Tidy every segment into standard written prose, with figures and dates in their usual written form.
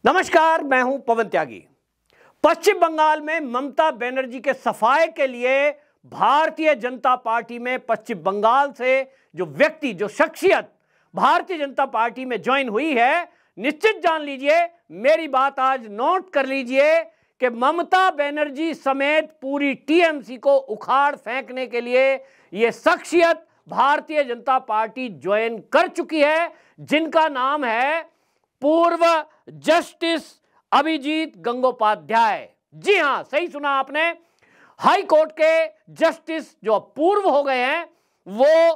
नमस्कार, मैं हूं पवन त्यागी। पश्चिम बंगाल में ममता बनर्जी के सफाए के लिए भारतीय जनता पार्टी में पश्चिम बंगाल से जो व्यक्ति, जो शख्सियत भारतीय जनता पार्टी में ज्वाइन हुई है, निश्चित जान लीजिए, मेरी बात आज नोट कर लीजिए कि ममता बनर्जी समेत पूरी टीएमसी को उखाड़ फेंकने के लिए यह शख्सियत भारतीय जनता पार्टी ज्वाइन कर चुकी है, जिनका नाम है पूर्व जस्टिस अभिजीत गंगोपाध्याय। जी हां, सही सुना आपने। हाई कोर्ट के जस्टिस जो पूर्व हो गए हैं, वो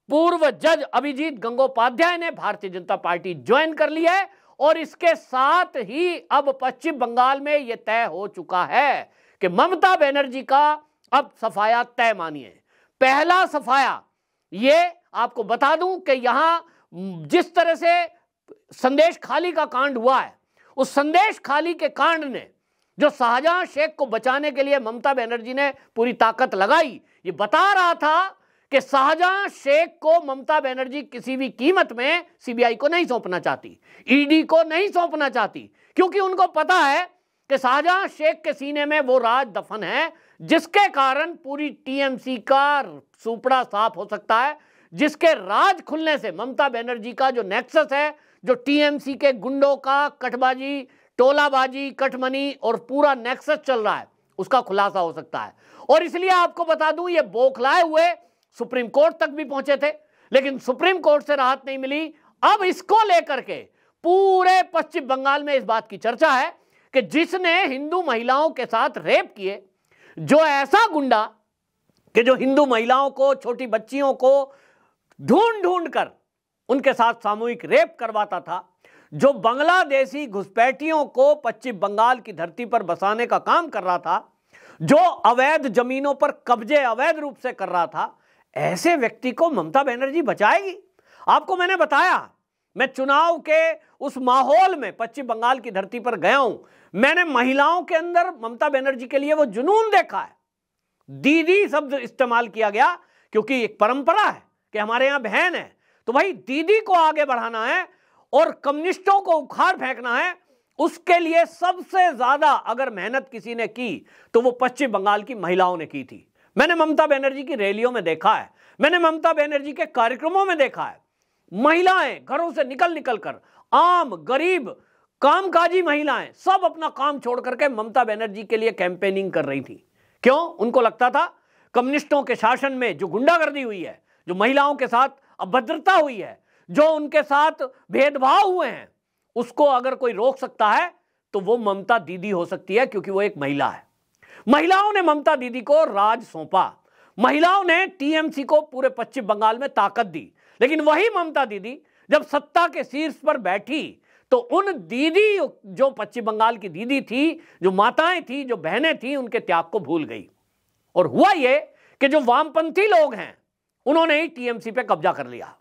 पूर्व जज अभिजीत गंगोपाध्याय ने भारतीय जनता पार्टी ज्वाइन कर ली है। और इसके साथ ही अब पश्चिम बंगाल में यह तय हो चुका है कि ममता बनर्जी का अब सफाया तय मानिए। पहला सफाया, ये आपको बता दूं कि यहां जिस तरह से संदेश खाली का कांड हुआ है, उस संदेश खाली के कांड ने जो शाहजहां शेख को बचाने के लिए ममता बनर्जी ने पूरी ताकत लगाई, ये बता रहा था कि शाहजहां शेख को ममता बनर्जी किसी भी कीमत में सीबीआई को नहीं सौंपना चाहती, ईडी को नहीं सौंपना चाहती, क्योंकि उनको पता है कि शाहजहां शेख के सीने में वो राज दफन है, जिसके कारण पूरी टीएमसी का सुपड़ा साफ हो सकता है, जिसके राज खुलने से ममता बनर्जी का जो नेक्सस है, जो टीएमसी के गुंडों का कटबाजी, टोलाबाजी, कटमनी और पूरा नेक्सस चल रहा है, उसका खुलासा हो सकता है। और इसलिए आपको बता दूं, ये बौखलाए हुए सुप्रीम कोर्ट तक भी पहुंचे थे, लेकिन सुप्रीम कोर्ट से राहत नहीं मिली। अब इसको लेकर के पूरे पश्चिम बंगाल में इस बात की चर्चा है कि जिसने हिंदू महिलाओं के साथ रेप किए, जो ऐसा गुंडा कि जो हिंदू महिलाओं को, छोटी बच्चियों को ढूंढ ढूंढ कर उनके साथ सामूहिक रेप करवाता था, जो बांग्लादेशी घुसपैठियों को पश्चिम बंगाल की धरती पर बसाने का काम कर रहा था, जो अवैध जमीनों पर कब्जे अवैध रूप से कर रहा था, ऐसे व्यक्ति को ममता बनर्जी बचाएगी? आपको मैंने बताया, मैं चुनाव के उस माहौल में पश्चिम बंगाल की धरती पर गया हूं। मैंने महिलाओं के अंदर ममता बनर्जी के लिए वो जुनून देखा है। दीदी शब्द इस्तेमाल किया गया क्योंकि एक परंपरा है कि हमारे यहां बहन है, तो भाई दीदी को आगे बढ़ाना है और कम्युनिस्टों को उखाड़ फेंकना है। उसके लिए सबसे ज्यादा अगर मेहनत किसी ने की तो वो पश्चिम बंगाल की महिलाओं ने की थी। मैंने ममता बनर्जी की रैलियों में देखा है, मैंने ममता बनर्जी के कार्यक्रमों में देखा है, महिलाएं घरों से निकल कर, आम गरीब कामकाजी महिलाएं सब अपना काम छोड़ करके ममता बनर्जी के लिए कैंपेनिंग कर रही थी। क्यों? उनको लगता था कम्युनिस्टों के शासन में जो गुंडागर्दी हुई है, जो महिलाओं के साथ अभद्रता हुई है, जो उनके साथ भेदभाव हुए हैं, उसको अगर कोई रोक सकता है तो वो ममता दीदी हो सकती है, क्योंकि वो एक महिला है। महिलाओं ने ममता दीदी को राज सौंपा, महिलाओं ने टीएमसी को पूरे पश्चिम बंगाल में ताकत दी। लेकिन वही ममता दीदी जब सत्ता के शीर्ष पर बैठी तो उन दीदी, जो पश्चिम बंगाल की दीदी थी, जो माताएं थी, जो बहनें थी, उनके त्याग को भूल गई। और हुआ ये कि जो वामपंथी लोग हैं, उन्होंने ही टीएमसी पे कब्जा कर लिया।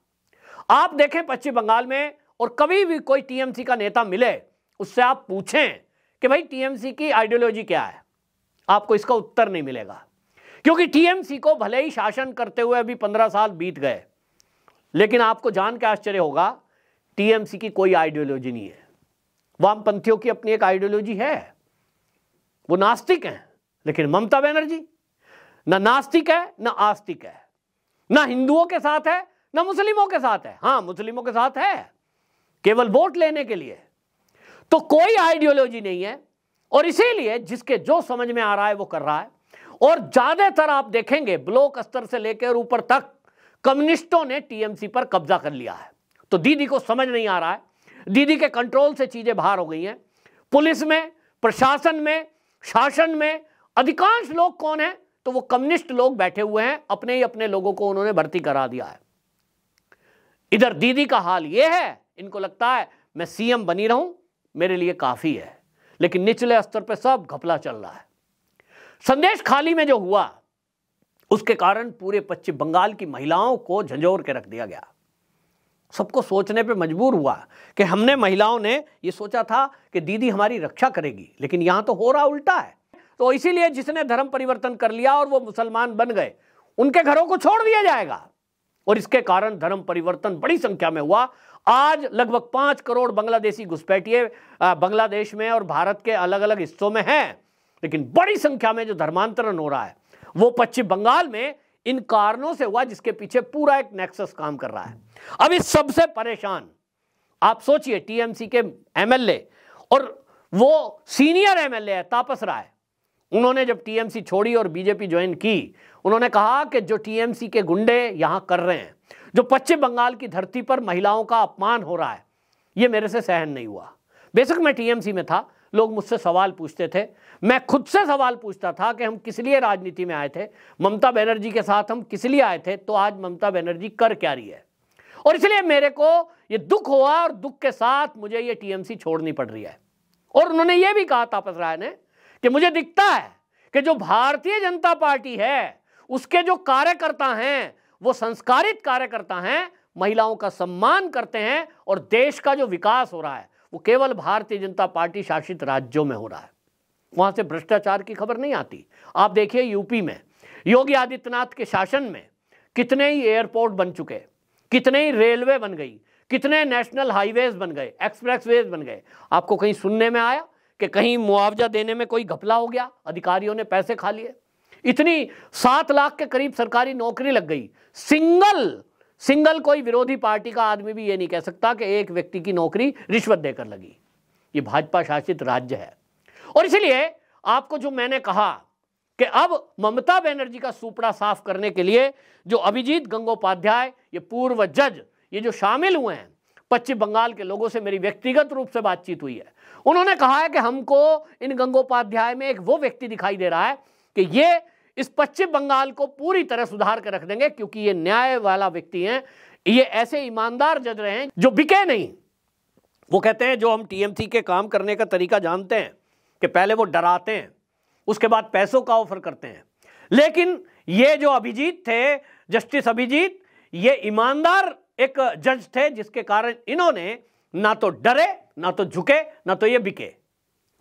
आप देखें पश्चिम बंगाल में, और कभी भी कोई टीएमसी का नेता मिले, उससे आप पूछें कि भाई टीएमसी की आइडियोलॉजी क्या है, आपको इसका उत्तर नहीं मिलेगा। क्योंकि टीएमसी को भले ही शासन करते हुए अभी 15 साल बीत गए, लेकिन आपको जान के आश्चर्य होगा, टीएमसी की कोई आइडियोलॉजी नहीं है। वामपंथियों की अपनी एक आइडियोलॉजी है, वो नास्तिक हैं। लेकिन ममता बनर्जी ना नास्तिक है, ना आस्तिक है, ना हिंदुओं के साथ है, ना मुस्लिमों के साथ है। हां, मुस्लिमों के साथ है केवल वोट लेने के लिए। तो कोई आइडियोलॉजी नहीं है, और इसीलिए जिसके जो समझ में आ रहा है वो कर रहा है। और ज्यादातर आप देखेंगे ब्लॉक स्तर से लेकर ऊपर तक कम्युनिस्टों ने टीएमसी पर कब्जा कर लिया है। तो दीदी को समझ नहीं आ रहा है, दीदी के कंट्रोल से चीजें बाहर हो गई हैं। पुलिस में, प्रशासन में, शासन में अधिकांश लोग कौन है? तो वो कम्युनिस्ट लोग बैठे हुए हैं, अपने ही अपने लोगों को उन्होंने भर्ती करा दिया है। इधर दीदी का हाल ये है, इनको लगता है मैं सीएम बनी रहूं, मेरे लिए काफी है। लेकिन निचले स्तर पे सब घपला चल रहा है। संदेश खाली में जो हुआ, उसके कारण पूरे पश्चिम बंगाल की महिलाओं को झंझोर के रख दिया गया। सबको सोचने पे मजबूर हुआ कि हमने महिलाओं ने ये सोचा था कि दीदी हमारी रक्षा करेगी, लेकिन यहां तो हो रहा उल्टा है। तो इसीलिए जिसने धर्म परिवर्तन कर लिया और वो मुसलमान बन गए, उनके घरों को छोड़ दिया जाएगा। और इसके कारण धर्म परिवर्तन बड़ी संख्या में हुआ। आज लगभग 5 करोड़ बांग्लादेशी घुसपैठिए बांग्लादेश में और भारत के अलग अलग हिस्सों में हैं, लेकिन बड़ी संख्या में जो धर्मांतरण हो रहा है वो पश्चिम बंगाल में इन कारणों से हुआ जिसके पीछे पूरा एक नेक्सस काम कर रहा है। अब इस सबसे परेशान आप सोचिए टीएमसी के एमएलए, और वो सीनियर एमएलए है तापस राय, उन्होंने जब टीएमसी छोड़ी और बीजेपी ज्वाइन की, उन्होंने कहा कि जो टीएमसी के गुंडे यहां कर रहे हैं, जो पश्चिम बंगाल की धरती पर महिलाओं का अपमान हो रहा है, ये मेरे से सहन नहीं हुआ। बेशक मैं टीएमसी में था, लोग मुझसे सवाल पूछते थे, मैं खुद से सवाल पूछता था कि हम किस लिए राजनीति में आए थे, ममता बनर्जी के साथ हम किस लिए आए थे, तो आज ममता बनर्जी कर क्या रही है। और इसलिए मेरे को ये दुख हुआ और दुख के साथ मुझे ये टीएमसी छोड़नी पड़ रही है। और उन्होंने ये भी कहा तापस राय ने कि मुझे दिखता है कि जो भारतीय जनता पार्टी है उसके जो कार्यकर्ता हैं वो संस्कारित कार्यकर्ता हैं, महिलाओं का सम्मान करते हैं, और देश का जो विकास हो रहा है वो केवल भारतीय जनता पार्टी शासित राज्यों में हो रहा है। वहां से भ्रष्टाचार की खबर नहीं आती। आप देखिए यूपी में योगी आदित्यनाथ के शासन में कितने ही एयरपोर्ट बन चुके, कितने ही रेलवे बन गई, कितने नेशनल हाईवेज बन गए, एक्सप्रेसवेज बन गए। आपको कहीं सुनने में आया कि कहीं मुआवजा देने में कोई घपला हो गया, अधिकारियों ने पैसे खा लिए? इतनी 7 लाख के करीब सरकारी नौकरी लग गई। सिंगल कोई विरोधी पार्टी का आदमी भी ये नहीं कह सकता कि एक व्यक्ति की नौकरी रिश्वत देकर लगी। ये भाजपा शासित राज्य है। और इसलिए आपको जो मैंने कहा कि अब ममता बनर्जी का सुपड़ा साफ करने के लिए जो अभिजीत गंगोपाध्याय, ये पूर्व जज, ये जो शामिल हुए हैं, पश्चिम बंगाल के लोगों से मेरी व्यक्तिगत रूप से बातचीत हुई है। उन्होंने कहा है कि हमको इन गंगोपाध्याय में एक वो व्यक्ति दिखाई दे रहा है कि ये इस पश्चिम बंगाल को पूरी तरह सुधार कर रख देंगे, क्योंकि ये न्याय वाला व्यक्ति हैं, ये ऐसे ईमानदार जज रहे हैं जो बिके नहीं। वो कहते हैं जो हम टीएमसी के काम करने का तरीका जानते हैं कि पहले वो डराते हैं, उसके बाद पैसों का ऑफर करते हैं, लेकिन ये जो अभिजीत थे, जस्टिस अभिजीत, ये ईमानदार एक जज थे, जिसके कारण इन्होंने ना तो डरे, ना तो झुके, ना तो ये बिके,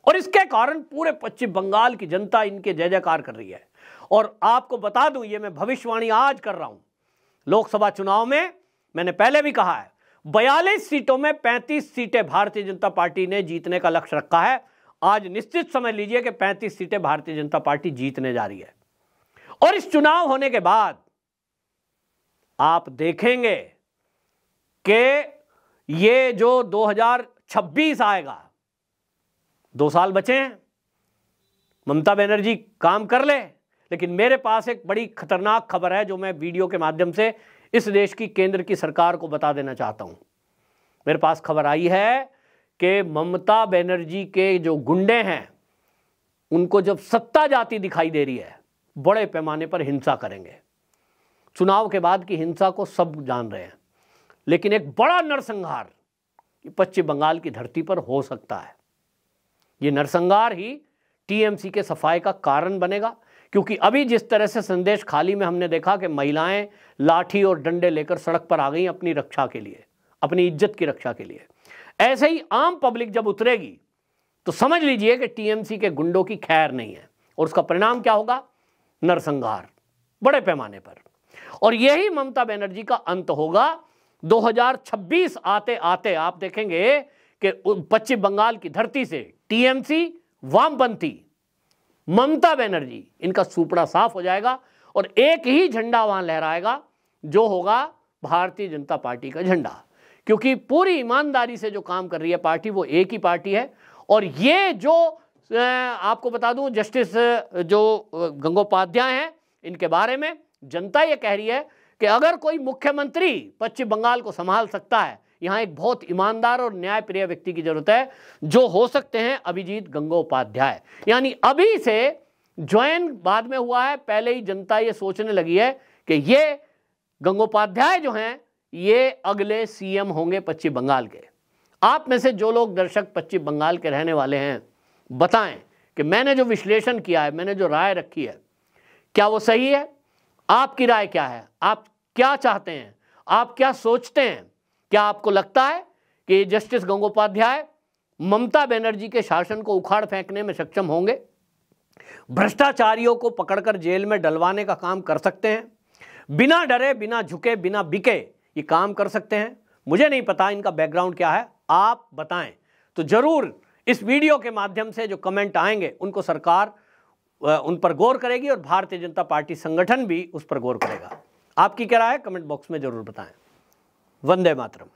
और इसके कारण पूरे पश्चिम बंगाल की जनता इनके जय जयकार कर रही है। और आपको बता दूं, ये मैं भविष्यवाणी आज कर रहा हूं, लोकसभा चुनाव में मैंने पहले भी कहा है 42 सीटों में 35 सीटें भारतीय जनता पार्टी ने जीतने का लक्ष्य रखा है। आज निश्चित समझ लीजिए कि 35 सीटें भारतीय जनता पार्टी जीतने जा रही है। और इस चुनाव होने के बाद आप देखेंगे कि ये जो 2026 आएगा, 2 साल बचे हैं, ममता बनर्जी काम कर ले, लेकिन मेरे पास एक बड़ी खतरनाक खबर है जो मैं वीडियो के माध्यम से इस देश की केंद्र की सरकार को बता देना चाहता हूं। मेरे पास खबर आई है कि ममता बनर्जी के जो गुंडे हैं उनको जब सत्ता जाती दिखाई दे रही है, बड़े पैमाने पर हिंसा करेंगे। चुनाव के बाद की हिंसा को सब जान रहे हैं, लेकिन एक बड़ा नरसंहार पश्चिम बंगाल की धरती पर हो सकता है। ये नरसंहार ही टीएमसी के सफाई का कारण बनेगा, क्योंकि अभी जिस तरह से संदेश खाली में हमने देखा कि महिलाएं लाठी और डंडे लेकर सड़क पर आ गई अपनी रक्षा के लिए, अपनी इज्जत की रक्षा के लिए, ऐसे ही आम पब्लिक जब उतरेगी तो समझ लीजिए कि टीएमसी के गुंडों की खैर नहीं है, और उसका परिणाम क्या होगा? नरसंहार बड़े पैमाने पर। और यही ममता बनर्जी का अंत होगा। 2026 आते आते आप देखेंगे कि पश्चिम बंगाल की धरती से टीएमसी, वामपंथी, ममता बनर्जी, इनका सुपड़ा साफ हो जाएगा और एक ही झंडा वहां लहराएगा जो होगा भारतीय जनता पार्टी का झंडा, क्योंकि पूरी ईमानदारी से जो काम कर रही है पार्टी वो एक ही पार्टी है। और ये जो आपको बता दूं, जस्टिस जो गंगोपाध्याय हैं, इनके बारे में जनता ये कह रही है कि अगर कोई मुख्यमंत्री पश्चिम बंगाल को संभाल सकता है, यहाँ एक बहुत ईमानदार और न्यायप्रिय व्यक्ति की जरूरत है, जो हो सकते हैं अभिजीत गंगोपाध्याय। यानी अभी से ज्वाइन बाद में हुआ है, पहले ही जनता ये सोचने लगी है कि ये गंगोपाध्याय जो हैं ये अगले सीएम होंगे पश्चिम बंगाल के। आप में से जो लोग दर्शक पश्चिम बंगाल के रहने वाले हैं, बताएं कि मैंने जो विश्लेषण किया है, मैंने जो राय रखी है, क्या वो सही है? आपकी राय क्या है? आप क्या चाहते हैं? आप क्या सोचते हैं? क्या आपको लगता है कि जस्टिस गंगोपाध्याय ममता बनर्जी के शासन को उखाड़ फेंकने में सक्षम होंगे, भ्रष्टाचारियों को पकड़कर जेल में डलवाने का काम कर सकते हैं, बिना डरे, बिना झुके, बिना बिके ये काम कर सकते हैं? मुझे नहीं पता इनका बैकग्राउंड क्या है, आप बताएं। तो जरूर इस वीडियो के माध्यम से जो कमेंट आएंगे उनको सरकार उन पर गौर करेगी और भारतीय जनता पार्टी संगठन भी उस पर गौर करेगा। आपकी क्या राय है कमेंट बॉक्स में जरूर बताएं। वंदे मातरम।